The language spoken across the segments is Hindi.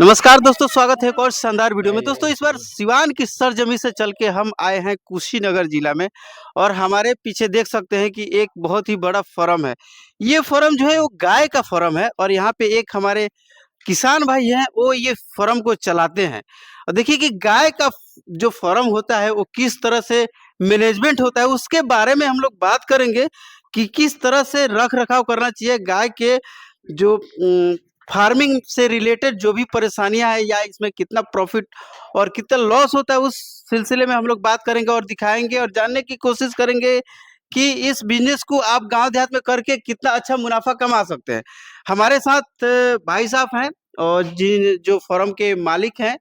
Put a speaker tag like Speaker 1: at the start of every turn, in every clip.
Speaker 1: नमस्कार दोस्तों, स्वागत है एक और शानदार वीडियो में। दोस्तों, इस बार सिवान की सरजमी से चल के हम आए हैं कुशीनगर जिला में और हमारे पीछे देख सकते हैं कि एक बहुत ही बड़ा फार्म है। ये फार्म जो है वो गाय का फार्म है और यहाँ पे एक हमारे किसान भाई हैं, वो ये फार्म को चलाते हैं। और देखिए कि गाय का जो फार्म होता है वो किस तरह से मैनेजमेंट होता है, उसके बारे में हम लोग बात करेंगे कि किस तरह से रख रखाव करना चाहिए गाय के। जो फार्मिंग से रिलेटेड जो भी परेशानियां हैं या इसमें कितना प्रॉफिट और कितना लॉस होता है, उस सिलसिले में हम लोग बात करेंगे और दिखाएंगे और जानने की कोशिश करेंगे कि इस बिजनेस को आप गांव देहात में करके कितना अच्छा मुनाफा कमा सकते हैं। हमारे साथ भाई साहब हैं और जो फर्म के मालिक हैं,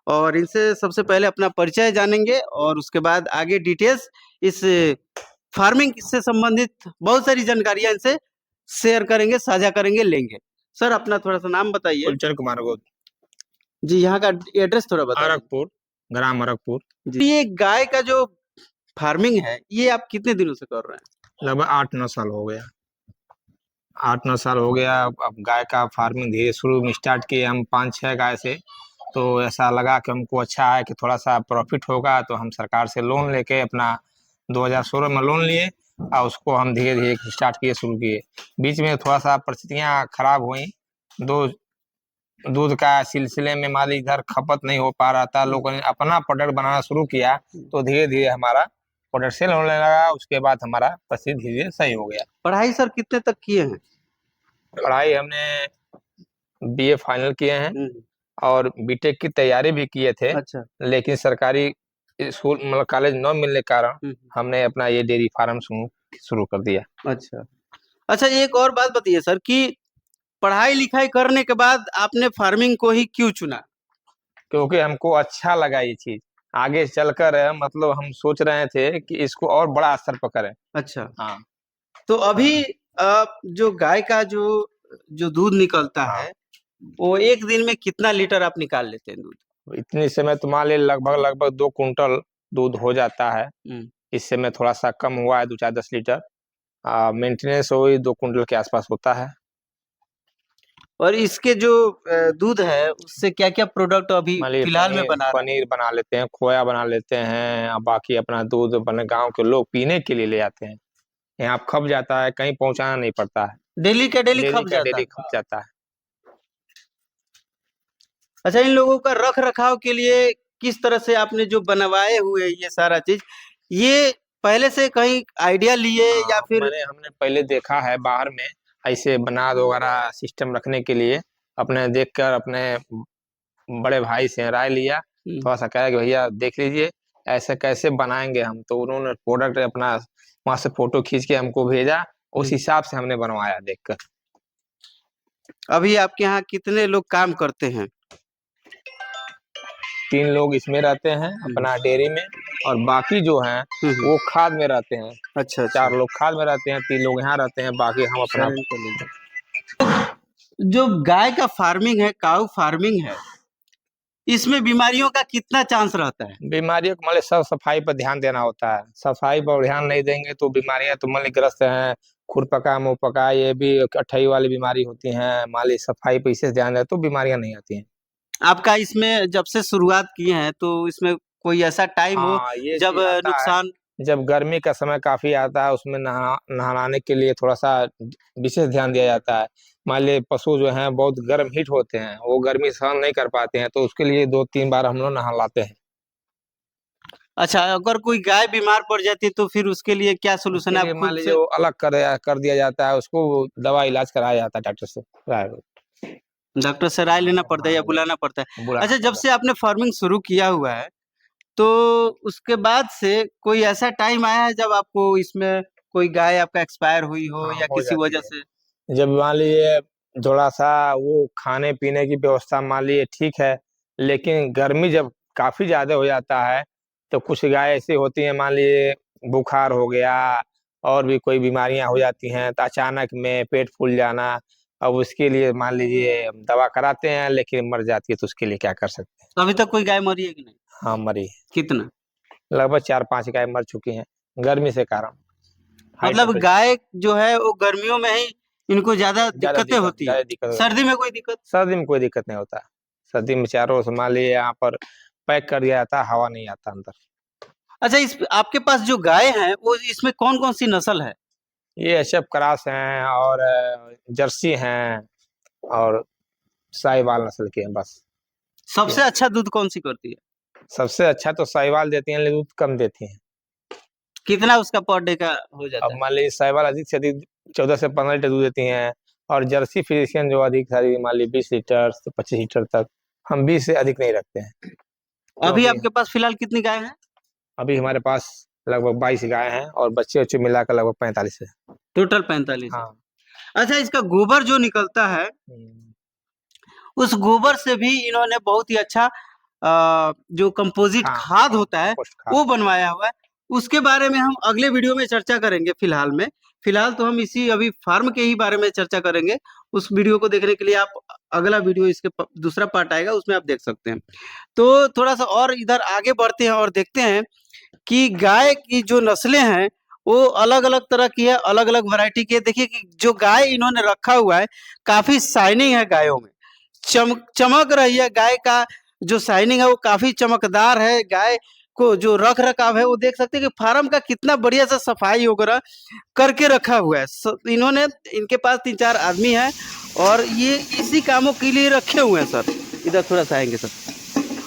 Speaker 1: और इनसे सबसे पहले अपना परिचय जानेंगे और उसके बाद आगे डिटेल्स इस फार्मिंग से संबंधित बहुत सारी जानकारियां इनसे शेयर करेंगे, साझा करेंगे, लेंगे। सर, अपना थोड़ा-सा नाम बताइए?
Speaker 2: कुलचंद कुमार गोद,
Speaker 1: जी, यहाँ का एड्रेस थोड़ा बता दीजिए।
Speaker 2: अरगपुर, ग्राम अरगपुर।
Speaker 1: जी, ये गाय का जो फार्मिंग है, ये आप कितने दिनों से कर रहे हैं?
Speaker 2: लगभग 8-9 साल हो गया। 8-9 साल हो गया। अब गाय का फार्मिंग धीरे शुरू में स्टार्ट किए हम 5-6 गाय से। तो ऐसा लगा कि हमको अच्छा है कि थोड़ा सा प्रॉफिट होगा, तो हम सरकार से लोन लेके अपना 2016 में लोन लिए और उसको हम धीरे धीरे स्टार्ट किए, शुरू किए। बीच में थोड़ा सा परिस्थितियाँ खराब हुई। दूध का सिलसिले में मान ली इधर खपत नहीं हो पा रहा था, लोगों ने अपना प्रोडक्ट बनाना शुरू किया, तो धीरे धीरे हमारा प्रोडक्ट सेल होने लगा। उसके बाद हमारा परिस्थिति धीरे धीरे सही हो गया।
Speaker 1: पढ़ाई सर कितने तक किए हैं?
Speaker 2: पढ़ाई हमने बीए फाइनल किए हैं और बीटेक की तैयारी भी किए थे।
Speaker 1: अच्छा।
Speaker 2: लेकिन सरकारी स्कूल मतलब कॉलेज न मिलने के कारण हमने अपना ये डेयरी फार्म शुरू कर दिया।
Speaker 1: अच्छा। अच्छा, एक और बात बताइए सर कि पढ़ाई-लिखाई करने के बाद आपने फार्मिंग को ही क्यों चुना?
Speaker 2: क्योंकि हमको अच्छा लगा ये चीज। आगे चलकर मतलब हम सोच रहे थे कि इसको और बड़ा स्तर पर करें।
Speaker 1: अच्छा।
Speaker 2: हाँ।
Speaker 1: तो अभी जो गाय का जो जो दूध निकलता
Speaker 2: हाँ।
Speaker 1: है, वो एक दिन में कितना लीटर आप निकाल लेते हैं दूध?
Speaker 2: इतनी समय तुम्हारे लिए लगभग 2 कुंटल दूध हो जाता है। इस समय थोड़ा सा कम हुआ है, 2-4-10 लीटर। मेंटेनेंस वही 2 कुंटल के आसपास होता है।
Speaker 1: और इसके जो दूध है, उससे क्या-क्या प्रोडक्ट अभी
Speaker 2: मान लीजिए
Speaker 1: फिलहाल में बना रहे हैं?
Speaker 2: पनीर बना लेते हैं, खोया बना लेते हैं और बाकी अपना दूध अपने गांव के लोग पीने के लिए ले जाते हैं। यहाँ खप जाता है, कहीं पहुंचाना नहीं पड़ता है।
Speaker 1: डेली का डेली
Speaker 2: डेली
Speaker 1: खप
Speaker 2: का
Speaker 1: जाता
Speaker 2: डेली
Speaker 1: है?
Speaker 2: खप जाता है।
Speaker 1: अच्छा, इन लोगों का रख-रखाव के लिए किस तरह से आपने जो बनवाए हुए ये सारा चीज़, ये पहले से कहीं आइडिया लिए या फिर?
Speaker 2: हमने पहले देखा है बाहर में ऐसे बनाद वगैरह सिस्टम रखने के लिए। अपने देखकर अपने बड़े भाई से राय लिया। थोड़ा सा कहा कि भैया देख लीजिए ऐसे कैसे बनाएंगे हम, तो उन्होंने प्रोडक्ट अपना वहां से फोटो खींच के हमको भेजा। उस हिसाब से हमने बनवाया देखकर।
Speaker 1: अभी आपके यहाँ कितने लोग काम करते हैं?
Speaker 2: 3 लोग इसमें रहते हैं अपना डेयरी में, और बाकी जो हैं वो खाद में रहते हैं।
Speaker 1: अच्छा,
Speaker 2: 4
Speaker 1: अच्छा।
Speaker 2: लोग खाद में रहते हैं, 3 लोग यहाँ रहते हैं, बाकी हम अपना।
Speaker 1: सर, इनको ले जाओ। जो गाय का फार्मिंग है, काऊ फार्मिंग है, इसमें बीमारियों का कितना चांस रहता है?
Speaker 2: बीमारियों को मतलब साफ सफाई पर ध्यान देना होता है। सफाई पर ध्यान नहीं देंगे तो बीमारियां तो मान ली ग्रस्त हैं। खुरपका मुंहपका ये भी अठई वाली बीमारी होती हैं। मान ली सफाई पर इसे ध्यान दे तो बीमारियां नहीं आती हैं।
Speaker 1: आपका इसमें जब से शुरुआत किए हैं, तो इसमें कोई ऐसा टाइम हो
Speaker 2: हाँ, ये
Speaker 1: जब
Speaker 2: चीज आता है
Speaker 1: नुकसान?
Speaker 2: जब गर्मी का समय काफी आता है, उसमें नहलाने के लिए थोड़ा सा विशेष ध्यान दिया जाता है। मान लीजिए पशु जो हैं बहुत गर्म हीट होते हैं, वो गर्मी सहन नहीं कर पाते हैं, तो उसके लिए 2-3 बार हम लोग नहलाते हैं।
Speaker 1: अच्छा, अगर कोई गाय बीमार पड़ जाती है तो फिर उसके लिए क्या
Speaker 2: उसके
Speaker 1: सॉल्यूशन है? आप
Speaker 2: लिए मान
Speaker 1: खुद
Speaker 2: लीजिए
Speaker 1: से?
Speaker 2: वो अलग कर दिया जाता है, उसको दवा इलाज कराया जाता है डॉक्टर से।
Speaker 1: डॉक्टर से राय लेना पड़ता है या
Speaker 2: हाँ,
Speaker 1: बुलाना पड़ता है?
Speaker 2: बुलाना
Speaker 1: अच्छा, जब
Speaker 2: पड़ता
Speaker 1: से आपने फार्मिंग शुरू किया हुआ है, तो उसके बाद से कोई ऐसा टाइम आया है जब आपको इसमें कोई गाय आपका एक्सपायर हुई
Speaker 2: है।
Speaker 1: हो
Speaker 2: हाँ,
Speaker 1: या
Speaker 2: हो
Speaker 1: किसी
Speaker 2: जाती
Speaker 1: वजह
Speaker 2: है।
Speaker 1: से?
Speaker 2: जब मान लीजिए थोड़ा सा वो खाने पीने की व्यवस्था मान लीजिए ठीक है, लेकिन गर्मी जब काफी ज्यादा हो जाता है, तो कुछ गाय ऐसी होती हैं मान लीजिए बुखार हो गया और भी कोई बीमारियां हो जाती हैं, तो अचानक में पेट फूल जाना। अब उसके लिए मान लीजिए दवा कराते हैं लेकिन मर जाती है, तो उसके लिए क्या कर सकते हैं।
Speaker 1: तो अभी तक कोई गाय मरी है कि नहीं?
Speaker 2: हाँ, मरी है।
Speaker 1: कितना?
Speaker 2: लगभग 4-5 गाय मर चुकी हैं गर्मी से कारण। हाई
Speaker 1: मतलब
Speaker 2: टेम्परेचर।
Speaker 1: गाय जो है वो गर्मियों में ही इनको ज़्यादा दिक्कतें होती है।
Speaker 2: ज्यादा दिक्कत होती
Speaker 1: सर्दी
Speaker 2: है।
Speaker 1: में कोई दिक्कत?
Speaker 2: सर्दी में कोई दिक्कत नहीं होता। सर्दी में चारों ओर से मान लीजिए यहाँ पर पैक कर दिया जाता है, हवा नहीं आता अंदर।
Speaker 1: अच्छा, इस आपके पास जो गाय हैं वो इसमें कौन कौन सी नस्ल है?
Speaker 2: ये एचएफ क्रास हैं और जर्सी हैं और साहिवाल नस्ल के हैं बस।
Speaker 1: सबसे अच्छा दूध कौन सी करती है?
Speaker 2: सबसे अच्छा तो साहिवाल देती हैं, लेकिन दूध कम देती हैं।
Speaker 1: कितना उसका पर डे का हो जाता
Speaker 2: अब
Speaker 1: है?
Speaker 2: मान लीजिए साहिवाल अधिक से अधिक 14 से 15 लीटर दूध देती हैं, और जर्सी फ्रिजियन जो अधिक सारी मान लीजिए 20 लीटर से 25 लीटर तक। हम 20 से अधिक नहीं रखते हैं,
Speaker 1: अभी
Speaker 2: क्योंकि
Speaker 1: आपके पास फिलहाल कितनी गाय हैं?
Speaker 2: अभी हमारे पास लगभग 22 गाय हैं और बच्चे बच्चे मिलाकर लगभग 45 है।
Speaker 1: टोटल 45 है।
Speaker 2: हाँ।
Speaker 1: अच्छा, इसका गोबर जो निकलता है,
Speaker 2: हम्म।
Speaker 1: उस गोबर से भी इन्होंने बहुत ही अच्छा जो कंपोजिट
Speaker 2: हाँ,
Speaker 1: खाद होता है
Speaker 2: कंपोस्ट खाद।
Speaker 1: वो बनवाया हुआ है। उसके बारे में हम अगले वीडियो में चर्चा करेंगे। फिलहाल तो हम इसी अभी फार्म के ही बारे में चर्चा करेंगे। उस वीडियो को देखने के लिए आप अगला वीडियो इसके दूसरा पार्ट आएगा, उसमें आप देख सकते हैं। तो थोड़ा सा और इधर आगे बढ़ते हैं और देखते हैं कि गाय की जो नस्लें हैं वो अलग अलग तरह की है, अलग अलग वैरायटी की है। देखिए कि जो गाय इन्होंने रखा हुआ है काफी शाइनिंग है गायों में, चमक रही है। गाय का जो शाइनिंग है वो काफी चमकदार है। गाय को जो रख रखाव है वो देख सकते हैं कि फार्म का कितना बढ़िया सा सफाई वगैरह करके रखा हुआ है। इन्होंने, इनके पास 3-4 आदमी हैं और ये इसी कामों के लिए रखे हुए हैं सर। इधर थोड़ा सा आएंगे सर।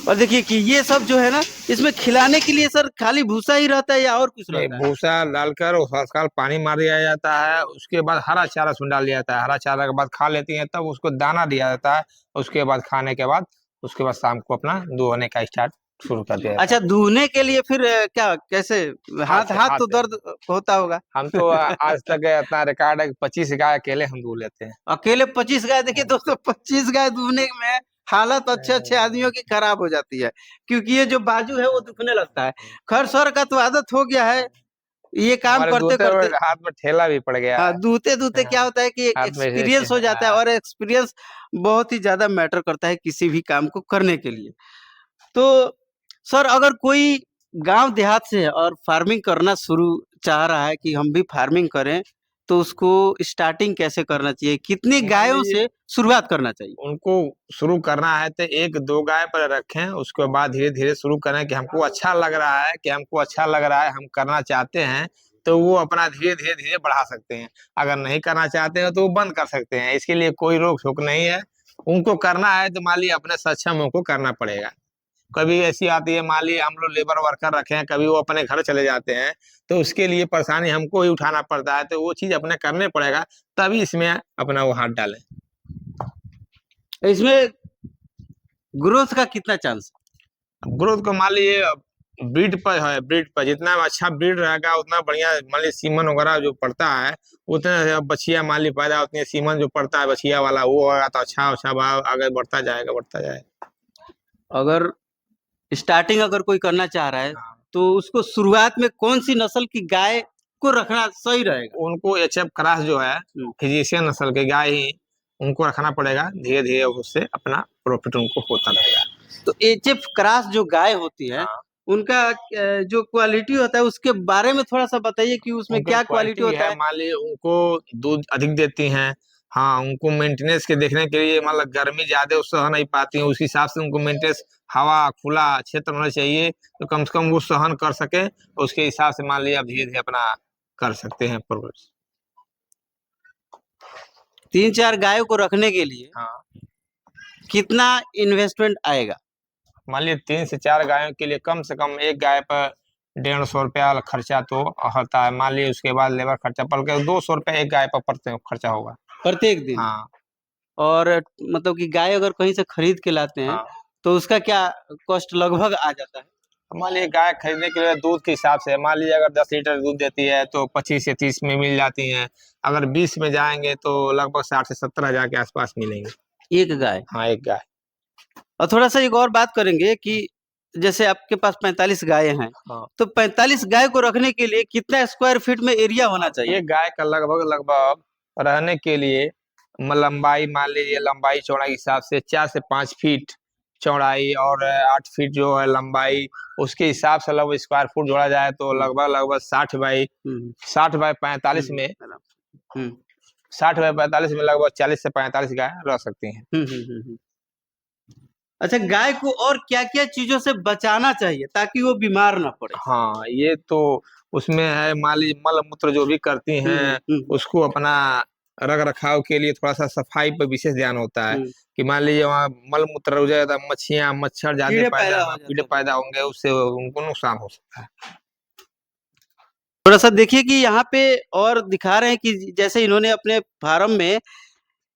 Speaker 1: और देखिए कि ये सब जो है ना, इसमें खिलाने के लिए सर खाली भूसा ही रहता है या और कुछ
Speaker 2: नहीं,
Speaker 1: रहता है?
Speaker 2: भूसा डालकर उसका पानी मार दिया जाता है, उसके बाद हरा चारा उसमें डाल दिया जाता है। हरा चारा के बाद खा लेती हैं, तब उसको दाना दिया जाता है। उसके बाद खाने के बाद उसके बाद शाम को अपना दुहने का स्टार्ट शुरू कर दिया जाता
Speaker 1: अच्छा,
Speaker 2: है।
Speaker 1: दूहने के लिए फिर क्या कैसे? हाथ हाथ
Speaker 2: हाथ
Speaker 1: तो
Speaker 2: से।
Speaker 1: दर्द होता होगा।
Speaker 2: हम तो आज तक इतना रिकॉर्ड है कि 25 गाय अकेले हम दूह लेते हैं।
Speaker 1: अकेले 25 गाय? देखिए दोस्तों, 25 गाय दूहने में हालत अच्छे अच्छे आदमियों की खराब हो जाती है, क्योंकि ये जो बाजू है वो दुखने लगता है। खैर सर का तो आदत हो गया है ये काम
Speaker 2: हमारे
Speaker 1: करते
Speaker 2: दूसरे
Speaker 1: करते।
Speaker 2: हाथ में ठेला भी पड़ गया
Speaker 1: हाँ,
Speaker 2: है।
Speaker 1: दूहते दूहते
Speaker 2: हाँ,
Speaker 1: क्या होता है कि एक
Speaker 2: हाथ में
Speaker 1: एक्सपीरियंस हो जाता है, और एक्सपीरियंस बहुत ही ज्यादा मैटर करता है किसी भी काम को करने के लिए। तो सर, अगर कोई गांव देहात से है और फार्मिंग करना शुरू चाह रहा है कि हम भी फार्मिंग करें, तो उसको स्टार्टिंग कैसे करना चाहिए? कितनी
Speaker 2: मान
Speaker 1: गायों
Speaker 2: लीजिए
Speaker 1: से शुरुआत करना चाहिए?
Speaker 2: उनको शुरू करना है तो 1-2 गाय पर रखें, उसके बाद धीरे धीरे शुरू करें कि हमको अच्छा लग रहा है, हम करना चाहते हैं, तो वो अपना धीरे धीरे धीरे बढ़ा सकते हैं। अगर नहीं करना चाहते हैं तो वो बंद कर सकते हैं, इसके लिए कोई रोक टोक नहीं है। उनको करना है तो मान लीजिए अपने सक्षम उनको करना पड़ेगा। कभी ऐसी आती है, मान लीजिए हम लोग लेबर वर्कर रखे हैं, कभी वो अपने घर चले जाते हैं, तो उसके लिए परेशानी हमको ही उठाना पड़ता है, तो वो चीज अपने करने पड़ेगा, तभी इसमें अपना वो हाथ डालें।
Speaker 1: इसमें ग्रोथ का कितना चांस?
Speaker 2: ग्रोथ को मान लीजिए ब्रीड पर है, ब्रीड पर जितना अच्छा ब्रीड रहेगा उतना बढ़िया। मान लीजिए सीमन वगैरह जो पड़ता है उतना बछिया मान लीजिए पैदा होती है, सीमन जो पड़ता है बछिया वाला वो होगा तो अच्छा अच्छा भाव आगे बढ़ता जाएगा, बढ़ता जाएगा।
Speaker 1: अगर स्टार्टिंग अगर कोई करना चाह रहा है,
Speaker 2: हाँ।
Speaker 1: तो उसको शुरुआत में कौन सी नस्ल की गाय को रखना सही रहेगा?
Speaker 2: उनको एचएफ क्रास जो है
Speaker 1: हम्म।
Speaker 2: फिजिशियन नस्ल के गाय ही उनको रखना पड़ेगा, धीरे धीरे उससे अपना प्रॉफिट उनको होता रहेगा।
Speaker 1: तो एचएफ क्रॉस जो गाय होती है,
Speaker 2: हाँ।
Speaker 1: उनका जो क्वालिटी होता है उसके बारे में थोड़ा सा बताइए कि उसमें
Speaker 2: उनका
Speaker 1: क्या क्वालिटी
Speaker 2: क्वालिटी
Speaker 1: होता
Speaker 2: है,
Speaker 1: है?
Speaker 2: मान लीजिए उनको दूध अधिक देती हैं। हाँ, उनको मेंटेनेंस के देखने के लिए मतलब गर्मी ज्यादा सह नहीं पाती है, उस हिसाब से उनको मेंटेनेंस हवा खुला क्षेत्र होना चाहिए, तो कम से कम वो सहन कर सके। उसके हिसाब से मान लीजिए आप धीरे धीरे अपना कर सकते हैं प्रोग्रेस।
Speaker 1: 3-4 गायों को रखने के लिए
Speaker 2: हाँ,
Speaker 1: कितना इन्वेस्टमेंट आएगा?
Speaker 2: मान लीजिए 3 से 4 गायों के लिए कम से कम एक गाय पर 150 रुपया खर्चा तो होता है। मान लीजिए उसके बाद लेबर खर्चा पड़ के 200 रुपया एक गाय पर प्रति खर्चा होगा।
Speaker 1: प्रत्येक दिन?
Speaker 2: हाँ।
Speaker 1: और मतलब कि गाय अगर कहीं से खरीद के लाते हैं,
Speaker 2: हाँ,
Speaker 1: तो उसका क्या कॉस्ट लगभग आ जाता है?
Speaker 2: मान लीजिए गाय खरीदने के लिए दूध के हिसाब से, मान लीजिए अगर 10 लीटर दूध देती है तो 25 से 30 में मिल जाती हैं। अगर 20 में जाएंगे तो लगभग 60 से 70 हजार के आसपास मिलेंगे।
Speaker 1: एक गाय?
Speaker 2: हाँ, एक गाय।
Speaker 1: और थोड़ा सा एक और बात करेंगे कि जैसे आपके पास 45 गाय हैं,
Speaker 2: हाँ,
Speaker 1: तो 45 गाय को रखने के लिए कितना स्क्वायर फीट में एरिया होना चाहिए?
Speaker 2: एक गाय का लगभग लगभग रहने के लिए लंबाई, मान लीजिए लंबाई चौड़ाई के हिसाब से 4 से 5 फीट चौड़ाई और 8 फीट जो है लंबाई, उसके हिसाब से लगभग स्क्वायर फुट जोड़ा जाए तो लगभग लगभग 60 बाई 45 में,
Speaker 1: हम्म
Speaker 2: 60 बाई 45 में लगभग 40 से 45 गाय रह सकती हैं।
Speaker 1: हम्म हम्म हम्म, हम्म। अच्छा, गाय को और क्या-क्या चीज़ों से बचाना चाहिए ताकि वो बीमार ना पड़े?
Speaker 2: हाँ, ये तो उसमें है, मान लीजिए मल मूत्र जो भी करती
Speaker 1: हुँ,
Speaker 2: हैं,
Speaker 1: हुँ, हुँ,
Speaker 2: उसको अपना रख रखाव के लिए थोड़ा सा सफाई पर विशेष ध्यान होता है
Speaker 1: हुँ।
Speaker 2: कि मान लीजिए वहाँ मल मूत्र हो जाए तो मच्छियाँ मच्छर ज्यादा
Speaker 1: कीड़े
Speaker 2: पैदा,
Speaker 1: पैदा
Speaker 2: हाँ,
Speaker 1: हो
Speaker 2: कीड़े
Speaker 1: जाते हैं।
Speaker 2: पैदा होंगे, उससे उनको नुकसान हो सकता है।
Speaker 1: थोड़ा-सा देखिए कि यहाँ पे और दिखा रहे हैं कि जैसे इन्होंने अपने फार्म में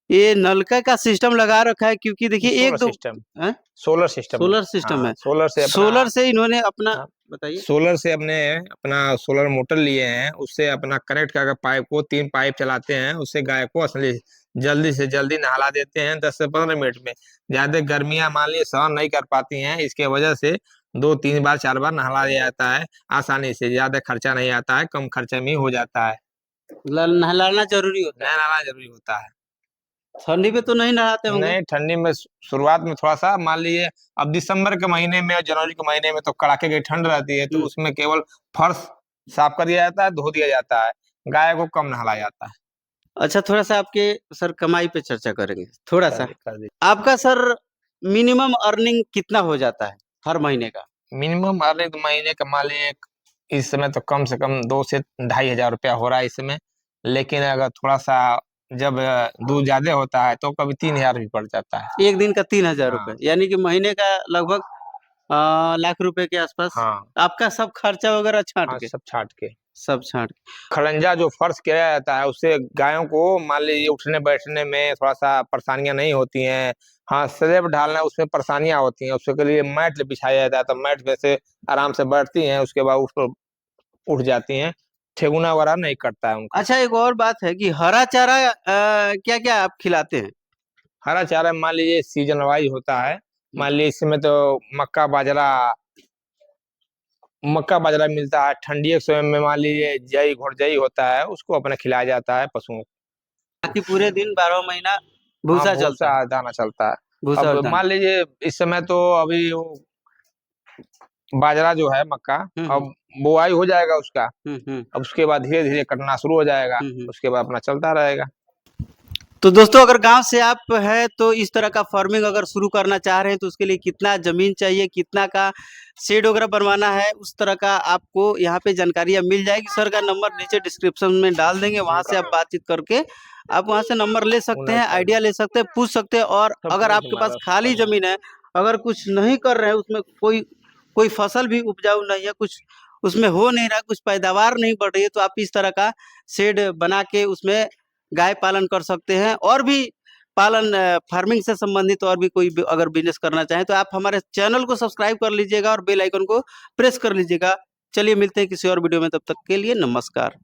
Speaker 1: ये नलका का सिस्टम लगा रखा है, क्योंकि
Speaker 2: ये
Speaker 1: देखिए
Speaker 2: सोलर
Speaker 1: 1-2
Speaker 2: सिस्टम,
Speaker 1: हैं?
Speaker 2: सोलर सिस्टम,
Speaker 1: सोलर सिस्टम
Speaker 2: हाँ,
Speaker 1: है।
Speaker 2: सोलर से अपना,
Speaker 1: सोलर से इन्होंने अपना
Speaker 2: हाँ,
Speaker 1: बताइए?
Speaker 2: सोलर से अपने अपना सोलर मोटर लिए हैं, उससे अपना कनेक्ट करके पाइप को 3 पाइप चलाते हैं, उससे गाय को असली जल्दी से जल्दी नहला देते हैं 10 से 15 मिनट में। ज्यादा गर्मियां मान लीजिए सहन नहीं कर पाती हैं, इसके वजह से 2-3 बार 4 बार नहला दिया जाता है आसानी से, ज्यादा खर्चा नहीं आता है, कम खर्चे में ही हो जाता है।
Speaker 1: ल नहलाना ज़रूरी होता है।
Speaker 2: नहलाना जरूरी होता है।
Speaker 1: ठंडी में तो नहीं नहलाते होंगे?
Speaker 2: नहीं, ठंडी में शुरुआत में थोड़ा सा मान लीजिए, अब दिसंबर के महीने में और जनवरी के महीने में तो कड़ाके की ठंड रहती है, तो
Speaker 1: हुँ।
Speaker 2: उसमें केवल फर्श साफ कर दिया जाता है, धो दिया जाता है, गाय को कम नहलाया जाता है।
Speaker 1: अच्छा, थोड़ा-सा आपके सर कमाई पे चर्चा करेंगे, थोड़ा-सा।
Speaker 2: कर दी।
Speaker 1: आपका सर मिनिमम अर्निंग कितना हो जाता है हर महीने का?
Speaker 2: मिनिमम अर्निंग महीने का मान लीजिए इस समय तो कम से कम 2 से 2,500 रुपया हो रहा है इस समय, लेकिन अगर थोड़ा सा जब दूध ज्यादा होता है तो कभी 3,000 भी पड़ जाता है।
Speaker 1: 1 दिन का 3000 रुपए,
Speaker 2: हाँ,
Speaker 1: यानी कि महीने का लगभग लाख रुपए के आसपास
Speaker 2: हाँ,
Speaker 1: आपका सब खर्चा वगैरह छाँट
Speaker 2: हाँ,
Speaker 1: के?
Speaker 2: सब छाट के।
Speaker 1: सब छाँट के।
Speaker 2: खड़ंजा जो फर्श किया जाता है उससे गायों को मान लीजिए उठने बैठने में थोड़ा सा परेशानियां नहीं होती हैं। हाँ, स्लेब ढालना उसमें परेशानियां होती हैं, उसके लिए मैट बिछाया जाता है, तो मैट पे से आराम से बैठती हैं, उसके बाद उस पर उठ जाती हैं, ठेगुना वगैरह नहीं कटता है उनका।
Speaker 1: अच्छा, एक और बात है कि हरा चारा क्या-क्या आप खिलाते हैं?
Speaker 2: हरा चारा मान लीजिए सीजन वाइज होता है,
Speaker 1: हुँ।
Speaker 2: मान लीजिए इस समय तो मक्का बाजरा मिलता है, ठंडी के समय में मान लीजिए जई घोड़जई होता है, उसको अपने खिलाया जाता है पशुओं को।
Speaker 1: बाकी पूरे दिन 12 महीना
Speaker 2: हाँ,
Speaker 1: भूसा चलता है,
Speaker 2: भूसा दाना चलता है।
Speaker 1: भूसा
Speaker 2: अब
Speaker 1: और दाना।
Speaker 2: मान लीजिए इस समय तो अभी वो बाजरा जो है मक्का,
Speaker 1: हुँ, हुँ।
Speaker 2: अब बुआई हो जाएगा उसका,
Speaker 1: हुँ, हुँ।
Speaker 2: अब उसके बाद धीरे धीरे कटना शुरू हो जाएगा,
Speaker 1: हुँ, हुँ।
Speaker 2: उसके बाद अपना चलता रहेगा।
Speaker 1: तो दोस्तों, अगर गाँव से आप हैं तो इस तरह का फार्मिंग अगर शुरू करना चाह रहे हैं तो उसके लिए कितना ज़मीन चाहिए, कितना का शेड वगैरह बनवाना है, उस तरह का आपको यहाँ पे जानकारियाँ मिल जाएगी। सर का नंबर नीचे डिस्क्रिप्शन में डाल देंगे, वहाँ से
Speaker 2: उनका
Speaker 1: आप बातचीत करके आप वहाँ से नंबर ले सकते हैं,
Speaker 2: 19
Speaker 1: आइडिया ले सकते हैं, पूछ सकते हैं। और
Speaker 2: सब
Speaker 1: अगर
Speaker 2: पूछ
Speaker 1: आपके पास
Speaker 2: हमारा
Speaker 1: खाली
Speaker 2: प्रधान।
Speaker 1: ज़मीन है, अगर कुछ नहीं कर रहे हैं, उसमें कोई कोई फसल भी उपजाऊ नहीं है, कुछ उसमें हो नहीं रहा, कुछ पैदावार नहीं बढ़ रही है, तो आप इस तरह का शेड बना के उसमें गाय पालन कर सकते हैं। और भी पालन फार्मिंग से संबंधित और भी कोई अगर बिज़नेस करना चाहें तो आप हमारे चैनल को सब्सक्राइब कर लीजिएगा और बेल आइकन को प्रेस कर लीजिएगा। चलिए मिलते हैं किसी और वीडियो में, तब तक के लिए नमस्कार।